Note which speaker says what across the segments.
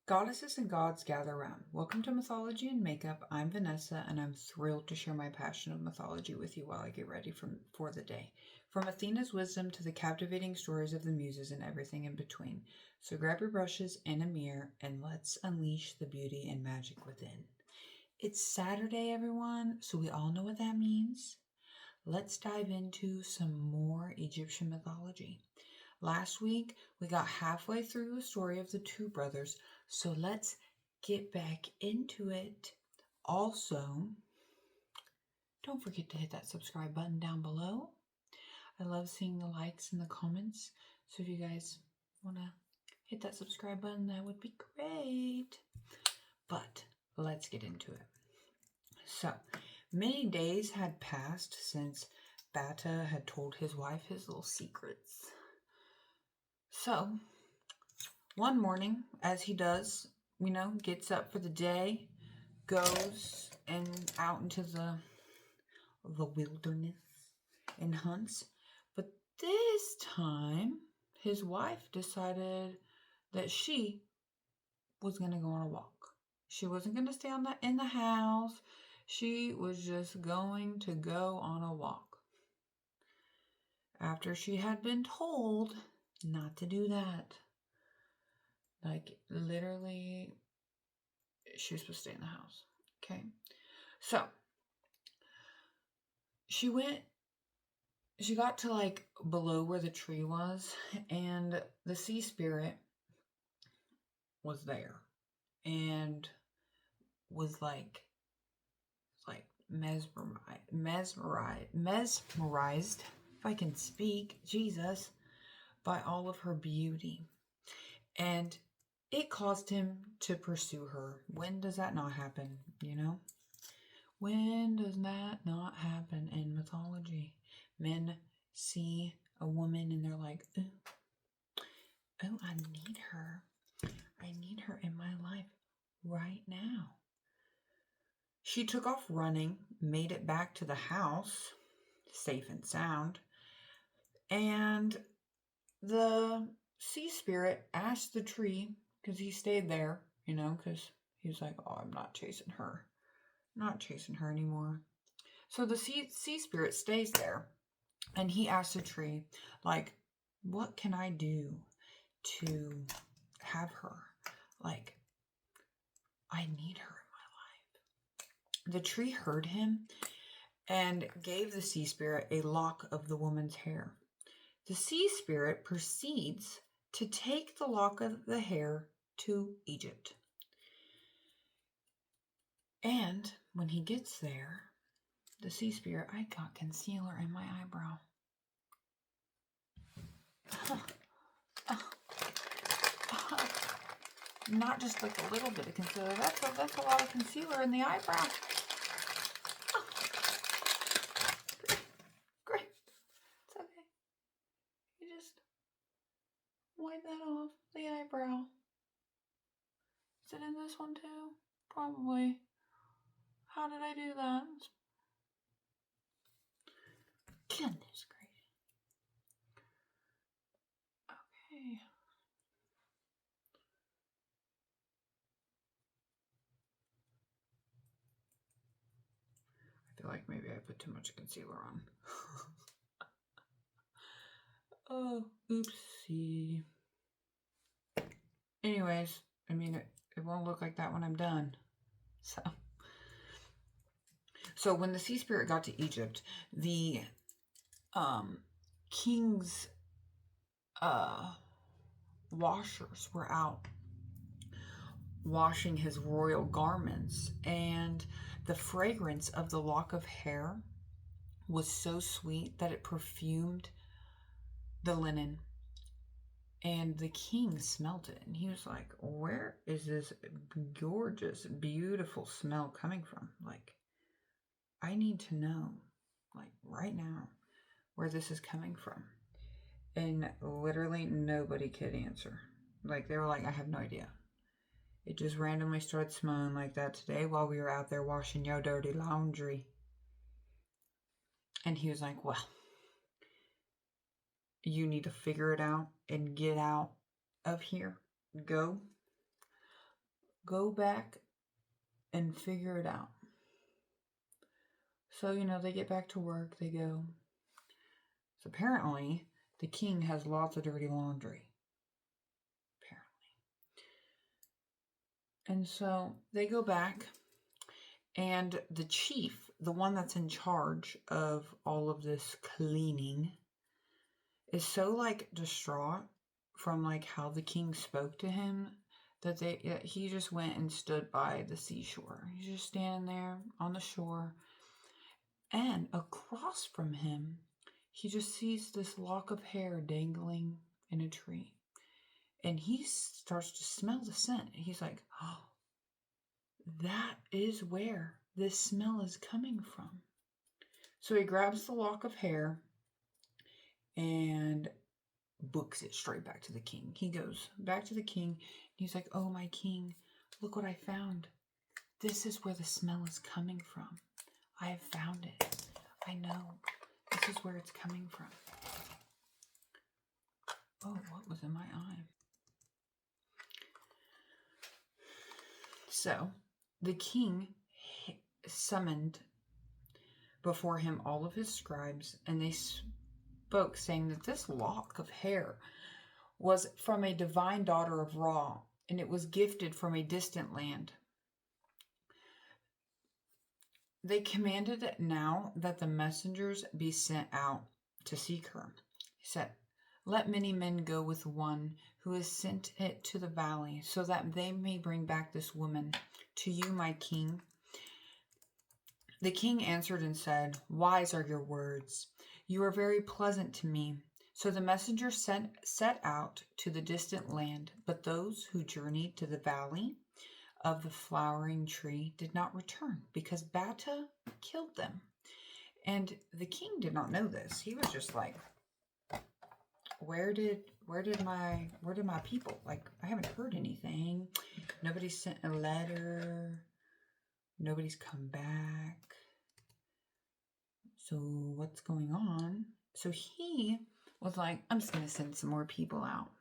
Speaker 1: Goddesses and gods gather round. Welcome to Mythology and Makeup. I'm Vanessa, and I'm thrilled to share my passion of mythology with you while I get ready for the day. From Athena's wisdom to the captivating stories of the muses and everything in between. So grab your brushes and a mirror, and let's unleash the beauty and magic within. It's Saturday, everyone, so we all know what that means. Let's dive into some more Egyptian mythology. Last week, we got halfway through the story of the two brothers, so let's get back into it. Also, don't forget to hit that subscribe button down below. I love seeing the likes and the comments, so if you guys want to hit that subscribe button, that would be great. But let's get into it. So, many days had passed since Bata had told his wife his little secrets. So, one morning, as he does, gets up for the day, goes out into the wilderness and hunts. But this time, his wife decided that she was going to go on a walk. She wasn't going to stay in the house. She was just going to go on a walk. After she had been told not to do that. Like, literally, she was supposed to stay in the house. Okay? So, she got to, like, below where the tree was, and the sea spirit was there. And was, like mesmerized, if I can speak, Jesus, by all of her beauty. And it caused him to pursue her. When does that not happen, When does that not happen in mythology? Men see a woman and they're like, oh, I need her. I need her in my life right now. She took off running, made it back to the house, safe and sound, and the sea spirit asked the tree, because he stayed there, because he was like, oh, I'm not chasing her. Not chasing her anymore. So the sea spirit stays there, and he asks the tree, like, what can I do to have her? Like, I need her in my life. The tree heard him and gave the sea spirit a lock of the woman's hair. The sea spirit proceeds to take the lock of the hair to Egypt. And when he gets there, the sea spirit, I got concealer in my eyebrow. Not just like a little bit of concealer. That's a lot of concealer in the eyebrow. Great. It's okay. You just wipe that off the eyebrow. Is it in this one too? Probably. How did I do that? Goodness gracious. Okay. I feel like maybe I put too much concealer on. Oh, oopsie. Anyways, I mean, it won't look like that when I'm done. So when the sea spirit got to Egypt, the king's washers were out washing his royal garments, and the fragrance of the lock of hair was so sweet that it perfumed the linen. And the king smelt it, and he was like, where is this gorgeous, beautiful smell coming from? Like, I need to know, like, right now, where this is coming from. And literally nobody could answer. Like, they were like, I have no idea. It just randomly started smelling like that today while we were out there washing your dirty laundry. And he was like, well, you need to figure it out and get out of here. Go. go back and figure it out. So, they get back to work, they go. So apparently, the king has lots of dirty laundry. Apparently. And so they go back, and the chief, the one that's in charge of all of this cleaning, is so, distraught from, how the king spoke to him that he just went and stood by the seashore. He's just standing there on the shore. And across from him, he just sees this lock of hair dangling in a tree. And he starts to smell the scent. He's like, oh, that is where this smell is coming from. So he grabs the lock of hair and books it straight back to the king. He goes back to the king. And he's like, oh, my king, look what I found. This is where the smell is coming from. I have found it. I know. This is where it's coming from. Oh, what was in my eye? So, the king summoned before him all of his scribes, and they spoke, saying that this lock of hair was from a divine daughter of Ra, and it was gifted from a distant land. They commanded now that the messengers be sent out to seek her. He said, let many men go with one who has sent it to the valley, so that they may bring back this woman to you, my king. The king answered and said, wise are your words. You are very pleasant to me. So the messenger set out to the distant land, but those who journeyed to the valley of the flowering tree did not return, because Bata killed them. And the king did not know this. He was just like, where did my people? I haven't heard anything. Nobody sent a letter. Nobody's come back. So what's going on? So he was like, I'm just going to send some more people out.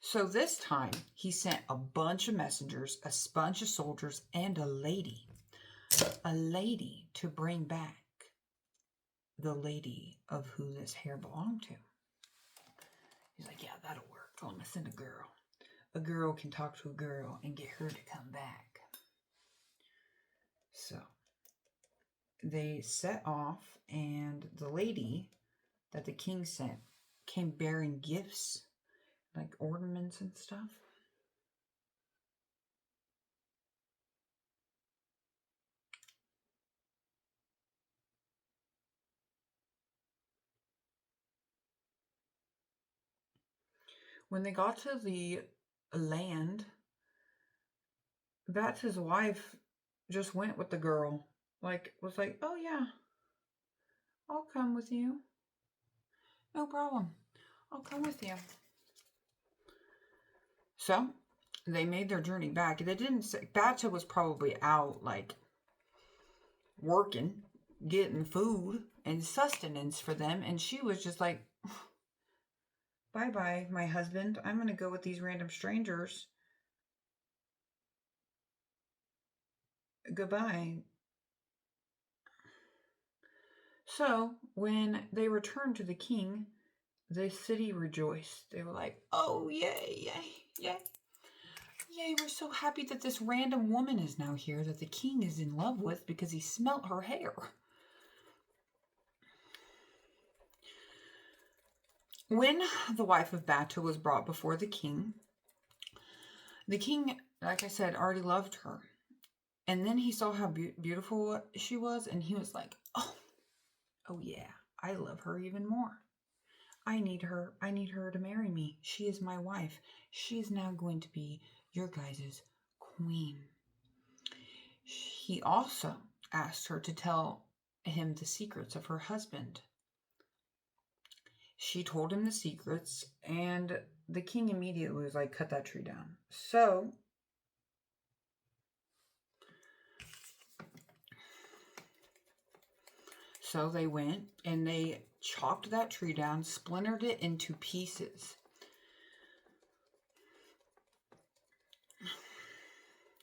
Speaker 1: So this time, he sent a bunch of messengers, a bunch of soldiers, and a lady to bring back the lady of who this hair belonged to. He's like, yeah, that'll work. I'm going to send a girl. A girl can talk to a girl and get her to come back. So they set off, and the lady that the king sent came bearing gifts, like ornaments and stuff. When they got to the land, Bata's wife just went with the girl. Was like, oh yeah, I'll come with you. No problem. I'll come with you. So they made their journey back. They didn't say, Bata was probably out working, getting food and sustenance for them. And she was just like, bye-bye, my husband. I'm going to go with these random strangers. Goodbye. So when they returned to the king, the city rejoiced. They were like, oh, yay, yay, yay. Yay, we're so happy that this random woman is now here that the king is in love with because he smelt her hair. When the wife of Bata was brought before the king, like I said, already loved her. And then he saw how beautiful she was, and he was like, oh yeah, I love her even more. I need her to marry me. She is my wife. She is now going to be your guys' queen. He also asked her to tell him the secrets of her husband. She told him the secrets, and the king immediately was like, cut that tree down. So they went and they chopped that tree down, splintered it into pieces.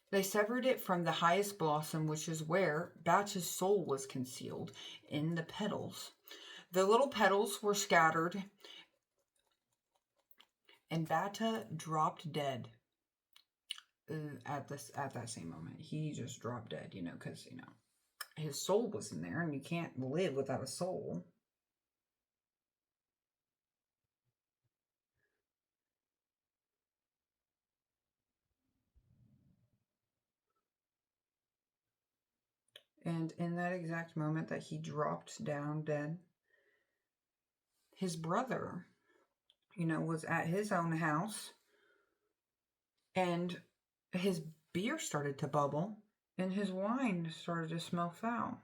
Speaker 1: They severed it from the highest blossom, which is where Batch's soul was concealed, in the petals. The little petals were scattered, and Bata dropped dead. At that same moment, he just dropped dead. Because his soul was in there, and you can't live without a soul. And in that exact moment that he dropped down dead, his brother, was at his own house, and his beer started to bubble, and his wine started to smell foul.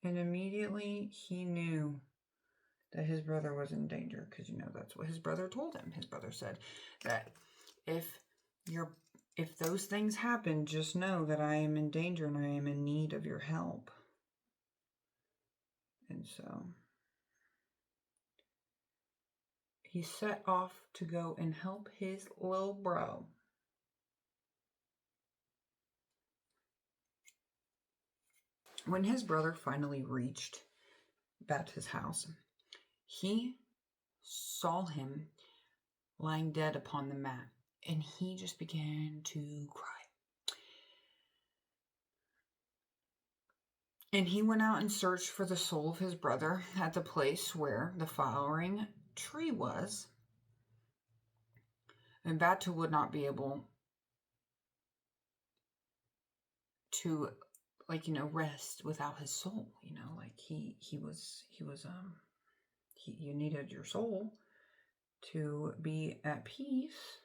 Speaker 1: And immediately he knew that his brother was in danger, because that's what his brother told him. His brother said that if those things happen, just know that I am in danger and I am in need of your help. And so he set off to go and help his little bro. When his brother finally reached Bata's house, he saw him lying dead upon the mat, and he just began to cry. And he went out and searched for the soul of his brother at the place where the flowering tree was. And Bata would not be able to, rest without his soul. You needed your soul to be at peace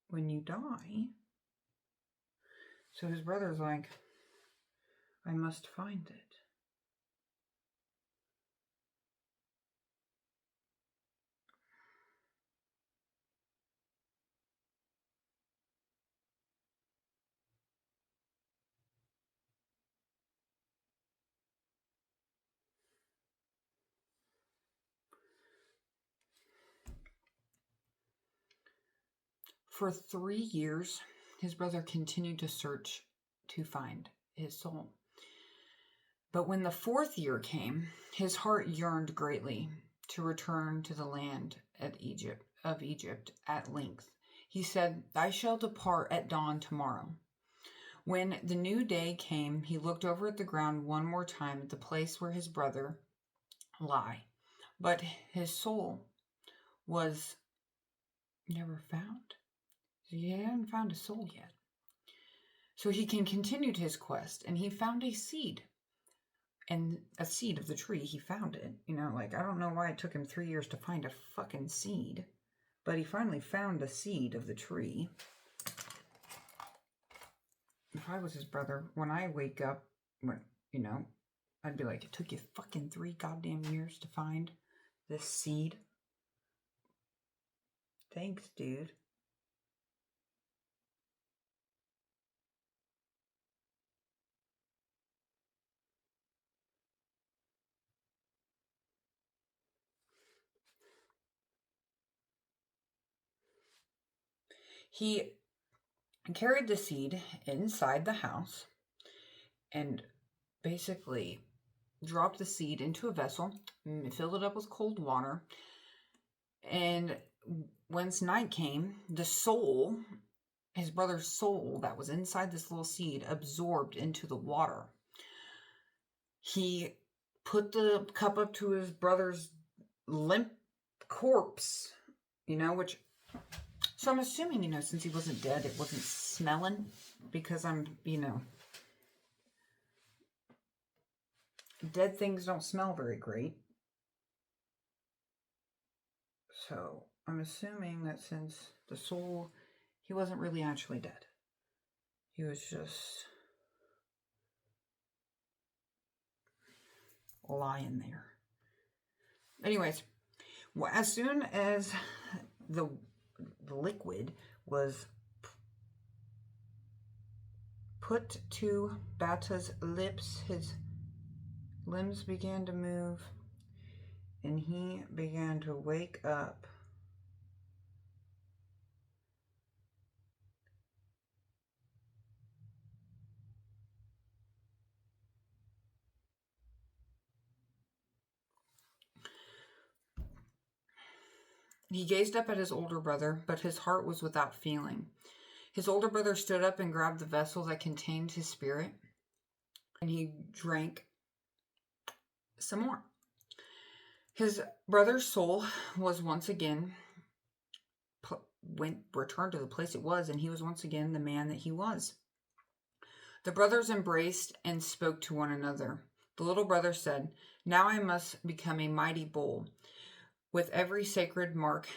Speaker 1: when you die. So his brother's like, I must find it. For 3 years, his brother continued to search to find his soul. But when the 4th year came, his heart yearned greatly to return to the land of Egypt at length. He said, I shall depart at dawn tomorrow. When the new day came, he looked over at the ground one more time at the place where his brother lay. But his soul was never found. He hadn't found a soul yet. So he continued his quest, and he found a seed. And a seed of the tree, he found it. I don't know why it took him 3 years to find a fucking seed. But he finally found a seed of the tree. If I was his brother, when I wake up, I'd be like, it took you fucking 3 goddamn years to find this seed? Thanks, dude. He carried the seed inside the house and basically dropped the seed into a vessel, filled it up with cold water, and once night came, the soul, his brother's soul that was inside this little seed, absorbed into the water. He put the cup up to his brother's limp corpse, which... So I'm assuming, since he wasn't dead, it wasn't smelling, because dead things don't smell very great. So I'm assuming that since the soul, he wasn't really actually dead. He was just lying there. Anyways, as soon as the liquid was put to Bata's lips, his limbs began to move, and he began to wake up. He gazed up at his older brother, but his heart was without feeling. His older brother stood up and grabbed the vessel that contained his spirit, and he drank some more. His brother's soul was once again returned to the place it was, and he was once again the man that he was. The brothers embraced and spoke to one another. The little brother said, "Now I must become a mighty bull. With every sacred mark,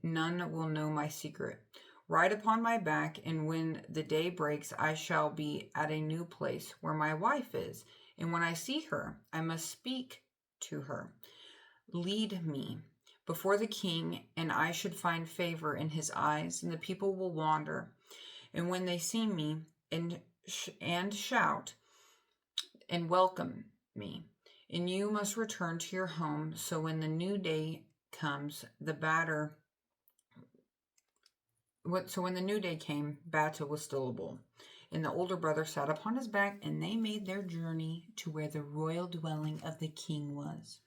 Speaker 1: none will know my secret. Ride upon my back, and when the day breaks, I shall be at a new place where my wife is. And when I see her, I must speak to her. Lead me before the king, and I should find favor in his eyes, and the people will wander. And when they see me and shout and welcome me, and you must return to your home. So when the new day comes, when the new day came, Bata was still a bull, and the older brother sat upon his back, and they made their journey to where the royal dwelling of the king was."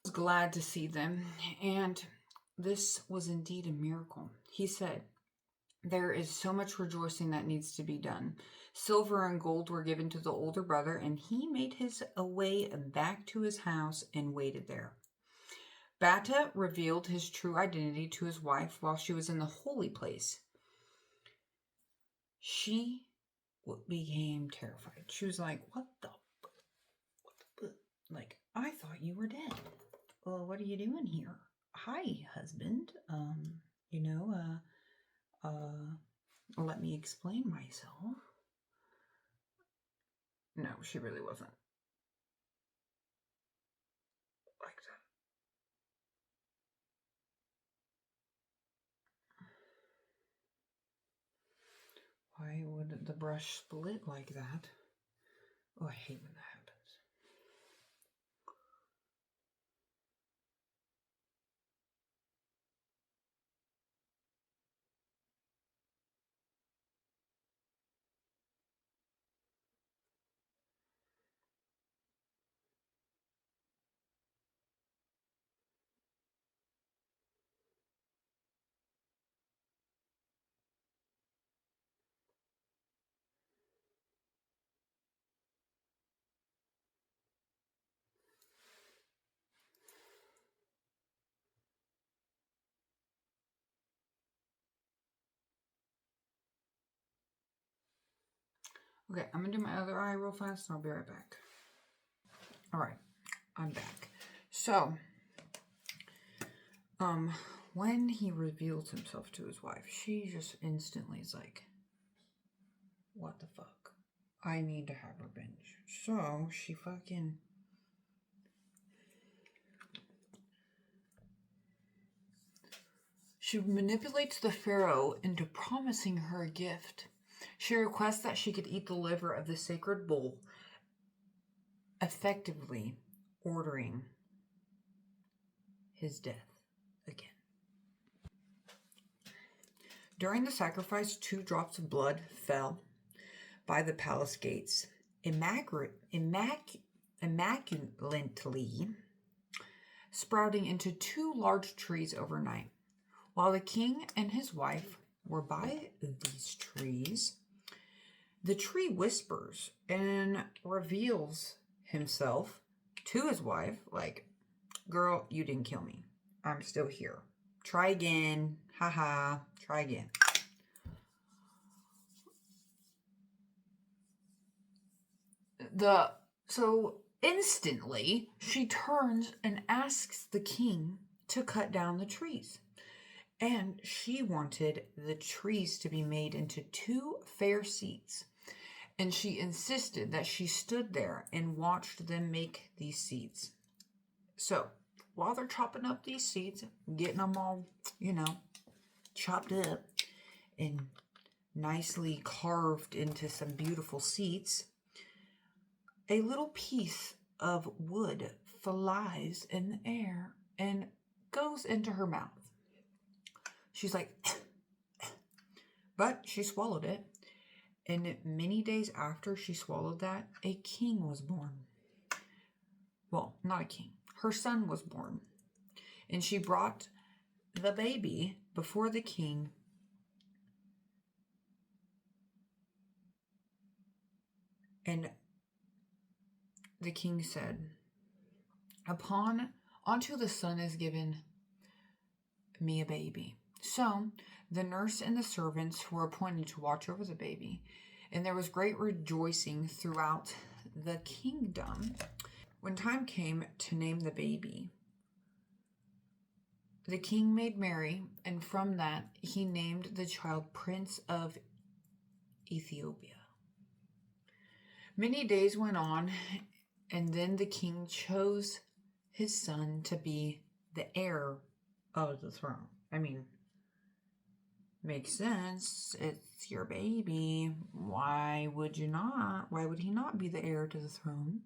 Speaker 1: I was glad to see them, and this was indeed a miracle. He said, "There is so much rejoicing that needs to be done." Silver and gold were given to the older brother, and he made his way back to his house and waited there. Bata revealed his true identity to his wife while she was in the holy place. She became terrified. She was like, what the, like, I thought you were dead. Well, what are you doing here? Hi, husband. Let me explain myself. No, she really wasn't like that. Why would the brush split like that? Oh, I hate when that happens. Okay, I'm gonna do my other eye real fast and I'll be right back. Alright, I'm back. So, when he reveals himself to his wife, she just instantly is like, what the fuck? I need to have revenge. So, she manipulates the pharaoh into promising her a gift. She requests that she could eat the liver of the sacred bull, effectively ordering his death again. During the sacrifice, 2 drops of blood fell by the palace gates, immaculately sprouting into 2 large trees overnight. While the king and his wife were by these trees, the tree whispers and reveals himself to his wife like, "Girl, you didn't kill me. I'm still here. Try again. Haha. Try again." So instantly, she turns and asks the king to cut down the trees. And she wanted the trees to be made into 2 fair seats. And she insisted that she stood there and watched them make these seats. So, while they're chopping up these seeds, getting them all, chopped up, and nicely carved into some beautiful seats, a little piece of wood flies in the air and goes into her mouth. She's like, but she swallowed it. And many days after she swallowed that, a king was born. Well, not a king. Her son was born. And she brought the baby before the king. And the king said, unto the son is given me a baby. So the nurse and the servants were appointed to watch over the baby, and there was great rejoicing throughout the kingdom. When time came to name the baby, the king made merry, and from that he named the child Prince of Ethiopia. Many days went on, and then the king chose his son to be the heir of the throne. I mean, makes sense. It's your baby. Why would you not? Why would he not be the heir to the throne?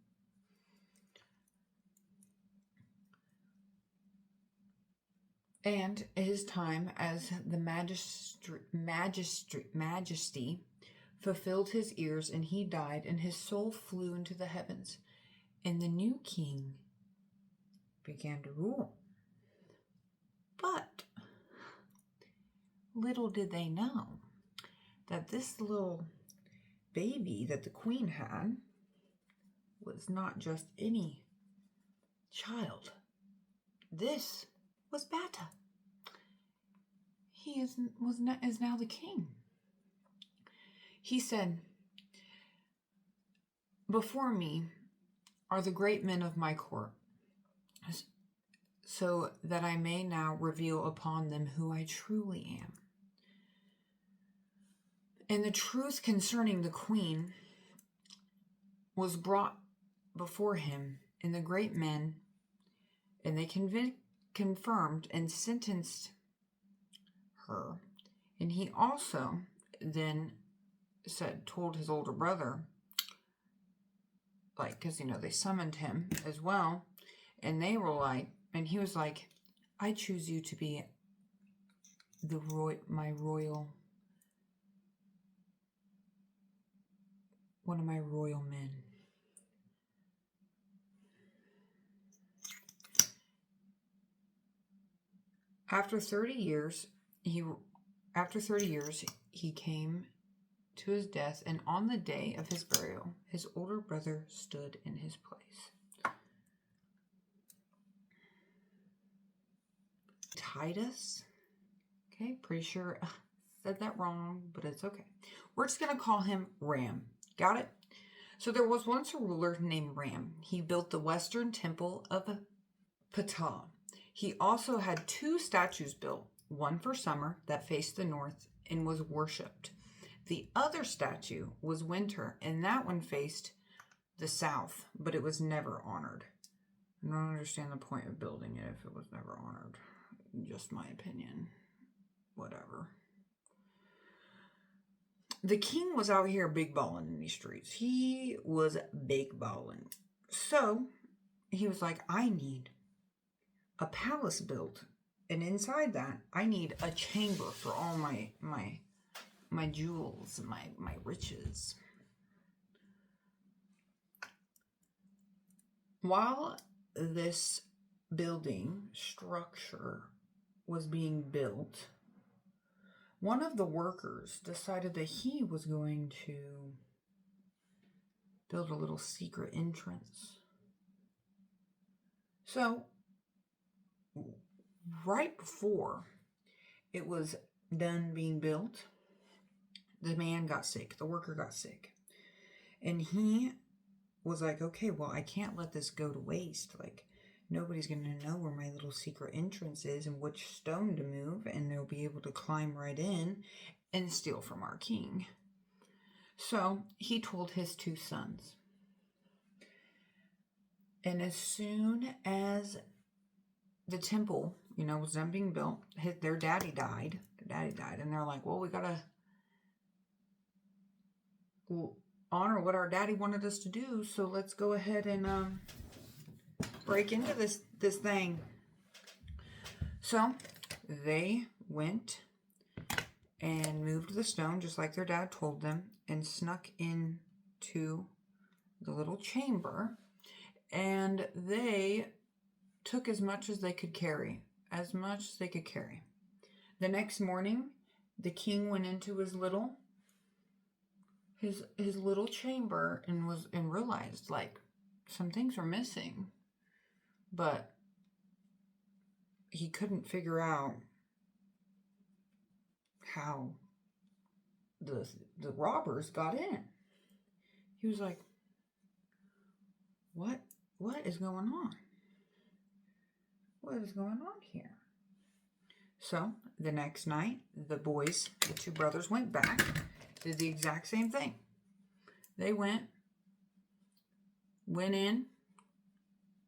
Speaker 1: And his time as the majesty fulfilled his years, and he died, and his soul flew into the heavens. And the new king began to rule. But little did they know that this little baby that the queen had was not just any child. This was Bata. He is now the king. He said, before me are the great men of my court, so that I may now reveal upon them who I truly am. And the truth concerning the queen was brought before him, and the great men, and they confirmed and sentenced her. And he also then told his older brother, because they summoned him as well, and they were like, and he was like, I choose you to be one of my royal men. After 30 years, he came to his death, and on the day of his burial, his older brother stood in his place. Titus. Okay, pretty sure I said that wrong, but it's okay. We're just going to call him Ram. Got it? So there was once a ruler named Ram. He built the western temple of Ptah. He also had 2 statues built, one for summer that faced the north and was worshipped. The other statue was winter, and that one faced the south, but it was never honored. I don't understand the point of building it if it was never honored. Just my opinion. Whatever. The king was out here big balling in these streets. He was big balling. So he was like, I need a palace built. And inside that, I need a chamber for all my jewels, my riches. While this building structure was being built, one of the workers decided that he was going to build a little secret entrance. So, right before it was done being built, the man got sick. The worker got sick. And he was like, okay, well, I can't let this go to waste. Nobody's going to know where my little secret entrance is and which stone to move, and they'll be able to climb right in and steal from our king. So he told his 2 sons. And as soon as the temple you know, was them being built. Their daddy died. And they're like, well, we gotta honor what our daddy wanted us to do, so let's go ahead and break into this thing. So they went and moved the stone just like their dad told them, and snuck into the little chamber, and they took as much as they could carry. The next morning, the king went into his little chamber and realized, like, some things were missing, but he couldn't figure out how the robbers got in. He was like, what is going on? What is going on here? So the next night, the two brothers went back, did the exact same thing. They went in,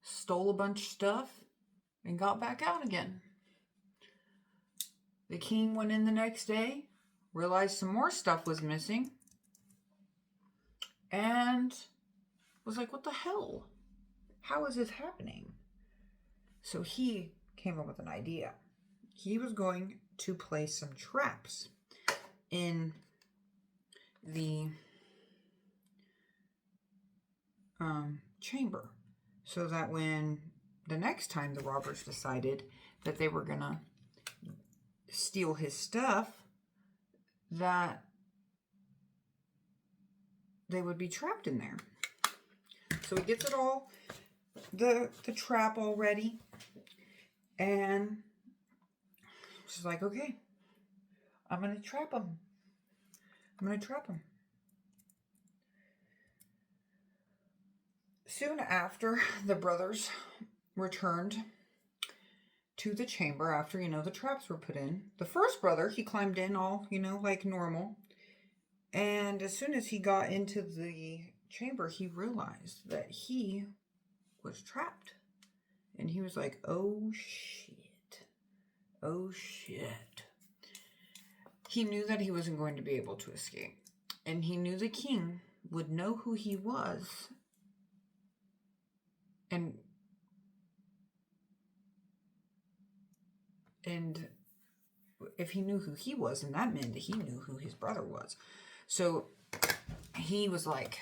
Speaker 1: stole a bunch of stuff, and got back out again. The king went in the next day, realized some more stuff was missing, and was like, what the hell? How is this happening? So he came up with an idea. He was going to place some traps in the chamber, so that when the next time the robbers decided that they were gonna steal his stuff, that they would be trapped in there. So he gets it all, the trap all ready, and she's like, okay, I'm gonna trap him. Soon after, the brothers returned to the chamber after, the traps were put in. The first brother, he climbed in all, like normal. And as soon as he got into the chamber, he realized that he was trapped. And he was like, oh shit. He knew that he wasn't going to be able to escape. And he knew the king would know who he was. And if he knew who he was, then that meant that he knew who his brother was. So he was like,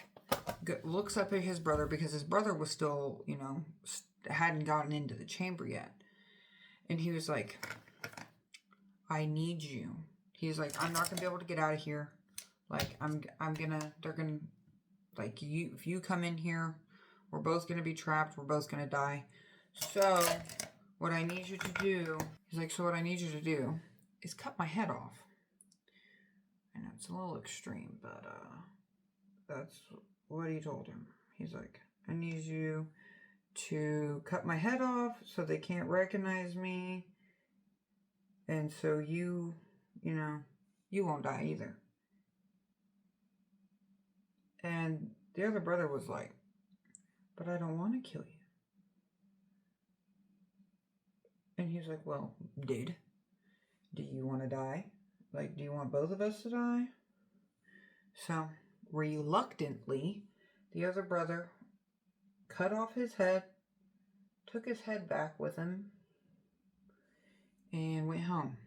Speaker 1: looks up at his brother, because his brother was still, hadn't gotten into the chamber yet. And he was like, I need you. He's like, I'm not going to be able to get out of here. Like, they're going to, like, if you come in here, we're both going to be trapped. We're both going to die. So what I need you to do, is cut my head off. I know it's a little extreme, but that's what he told him. He's like, I need you to cut my head off so they can't recognize me. And so you won't die either. And the other brother was like, but I don't want to kill you. And he's like, well, dude, do you want to die? Like, do you want both of us to die? So, reluctantly, the other brother cut off his head, took his head back with him, and went home.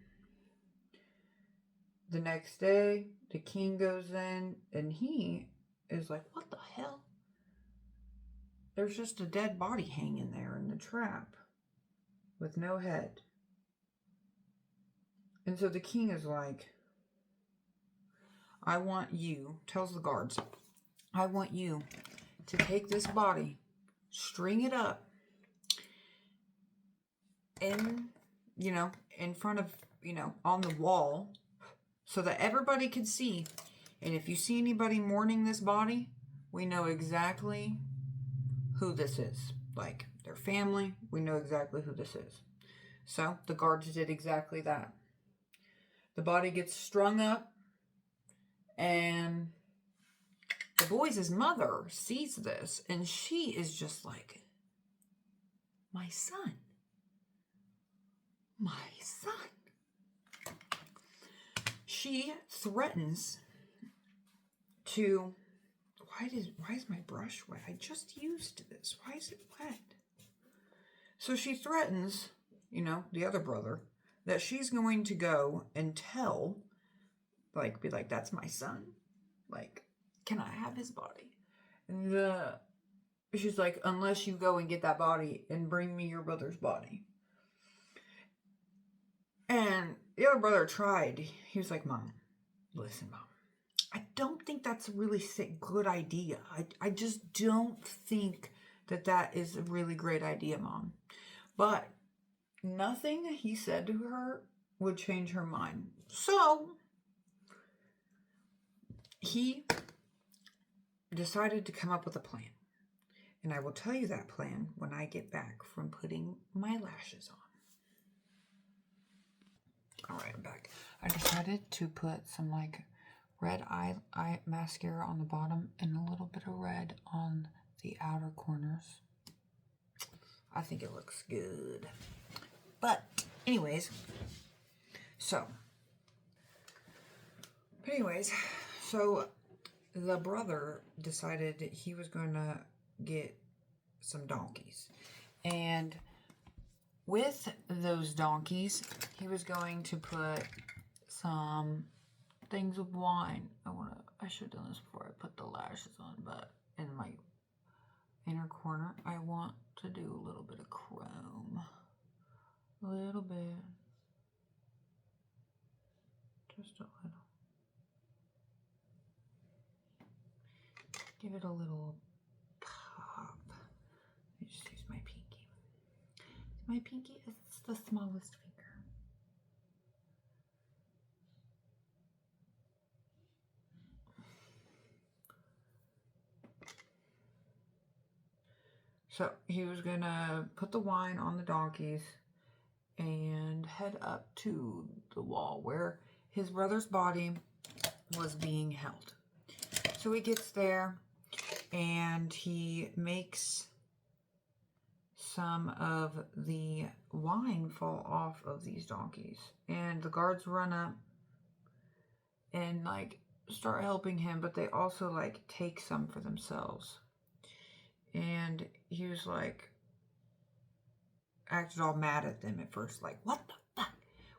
Speaker 1: The next day, the king goes in, and he is like, what the hell? There's just a dead body hanging there in the trap with no head. And so the king is like, I want you, tells the guards, I want you to take this body, string it up in front of, on the wall, so that everybody could see. And if you see anybody mourning this body, we know exactly who this is. Like, their family, we know exactly who this is. So the guards did exactly that. The body gets strung up, and the boys' mother sees this, and she is just like, my son. my son. She threatens to, why is my brush wet? I just used this. Why is it wet? So she threatens, you know, the other brother, that she's going to go and tell, like, be like, that's my son. Like, can I have his body? And she's like, unless you go and get that body and bring me your brother's body. And the other brother tried. He was like, Mom, listen, Mom. I don't think that's a really good idea. I just don't think that is a really great idea, Mom. But nothing he said to her would change her mind. So he decided to come up with a plan. And I will tell you that plan when I get back from putting my lashes on. Alright, I'm back. I decided to put some like red eye mascara on the bottom and a little bit of red on the outer corners. I think it looks good. But anyways, so the brother decided that he was going to get some donkeys. And with those donkeys, he was going to put some things of wine. I should have done this before I put the lashes on, but in my inner corner, I want to do a little bit of chrome. A little bit. Just a little. Give it a little pop. Let me just use my pinky. My pinky is the smallest finger. So he was gonna put the wine on the donkeys and head up to the wall where his brother's body was being held. So he gets there and he makes some of the wine fall off of these donkeys. And the guards run up and like start helping him, but they also like take some for themselves. And he was like, acted all mad at them at first, like, what the fuck?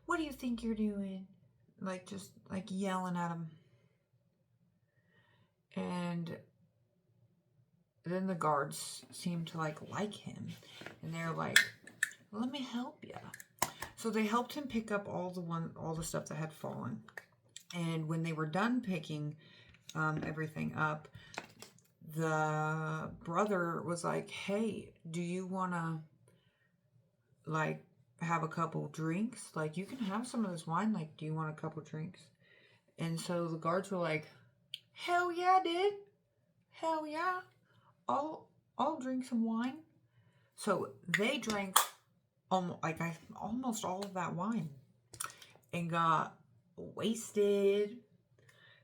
Speaker 1: What do you think you're doing? Like, just like yelling at him. And then the guards seemed to like him. And they're like, let me help you. So they helped him pick up all the stuff that had fallen. And when they were done picking everything up, the brother was like, hey, do you want to like have a couple drinks? Like, you can have some of this wine. Like, do you want a couple drinks? And so the guards were like, hell yeah, dude. Hell yeah. I'll drink some wine. So they drank almost all of that wine and got wasted.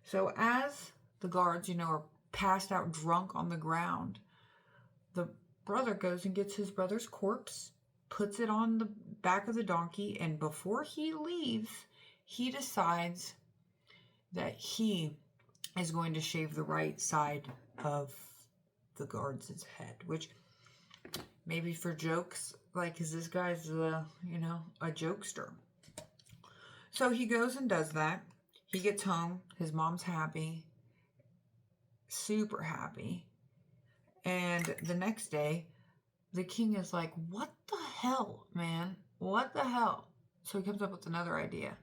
Speaker 1: So as the guards, are passed out drunk on the ground, the brother goes and gets his brother's corpse, puts it on the back of the donkey, and before he leaves, he decides that he is going to shave the right side of the guard's head, which maybe for jokes, like, because this guy's, a jokester. So he goes and does that. He gets home. His mom's happy. Super happy. And the next day, the king is like, what the hell, man? What the hell? So he comes up with another idea.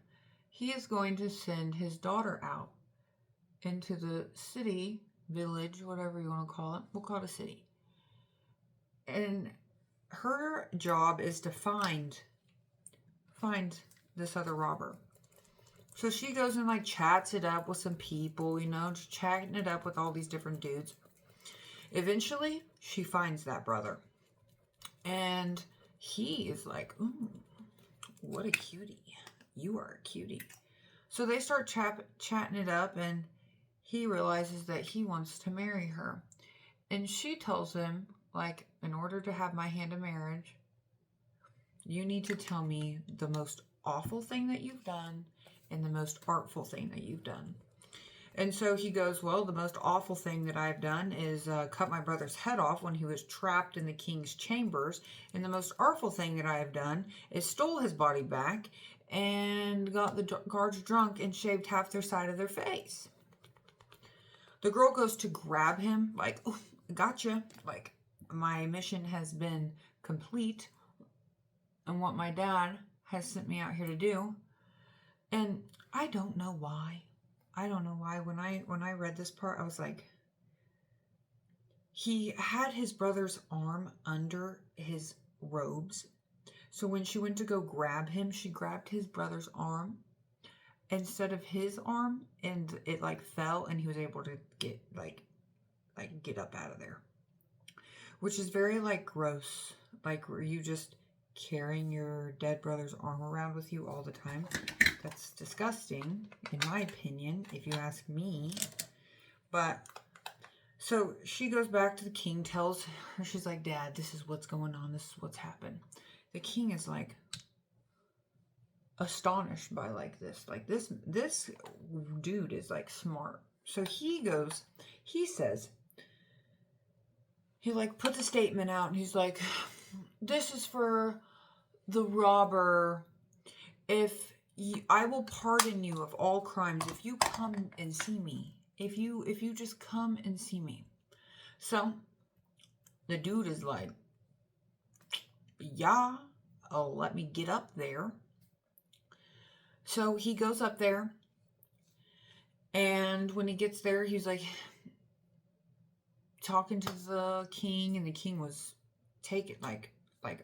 Speaker 1: He is going to send his daughter out into the city, village, whatever you want to call it. We'll call it a city. And her job is to find this other robber. So she goes and like chats it up with some people, just chatting it up with all these different dudes. Eventually, she finds that brother. And he is like, ooh, what a cutie. You are a cutie. So they start chatting it up, and he realizes that he wants to marry her. And she tells him, like, in order to have my hand in marriage, You need to tell me the most awful thing that you've done and the most artful thing that you've done. And so he goes, well, the most awful thing that I've done is cut my brother's head off when he was trapped in the king's chambers. And the most artful thing that I have done is stole his body back and got the guards drunk and shaved half their side of their face. The girl goes to grab him, like, oh, gotcha. Like, my mission has been complete and what my dad has sent me out here to do. And I don't know why. I don't know why. When I read this part, I was like, he had his brother's arm under his robes. So when she went to go grab him, she grabbed his brother's arm instead of his arm, and it like fell, and he was able to get get up out of there. Which is very like gross. Like, were you just carrying your dead brother's arm around with you all the time? That's disgusting, in my opinion, if you ask me. But, so she goes back to the king, tells her, she's like, Dad, this is what's going on. This is what's happened. The king is like astonished by like this. Like this dude is like smart. So he goes, he says, he like puts a statement out and he's like, this is for the robber. I will pardon you of all crimes if you come and see me. If you just come and see me. So the dude is like, yeah, let me get up there. So he goes up there, and when he gets there, he's like talking to the king, and the king was taken like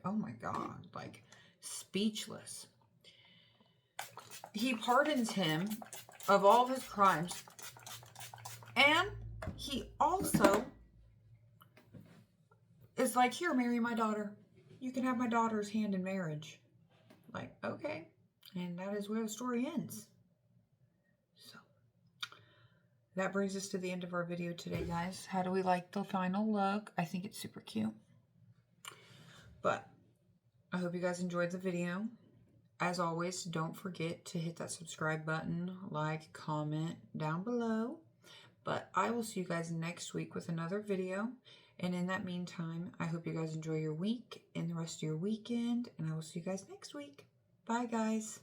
Speaker 1: oh my god, like speechless. He pardons him of all of his crimes, and he also is like, here, marry my daughter. You can have my daughter's hand in marriage. Like, okay. And that is where the story ends. So, that brings us to the end of our video today, guys. How do we like the final look? I think it's super cute. But, I hope you guys enjoyed the video. As always, don't forget to hit that subscribe button, like, comment down below. But I will see you guys next week with another video. And in that meantime, I hope you guys enjoy your week and the rest of your weekend. And I will see you guys next week. Bye, guys.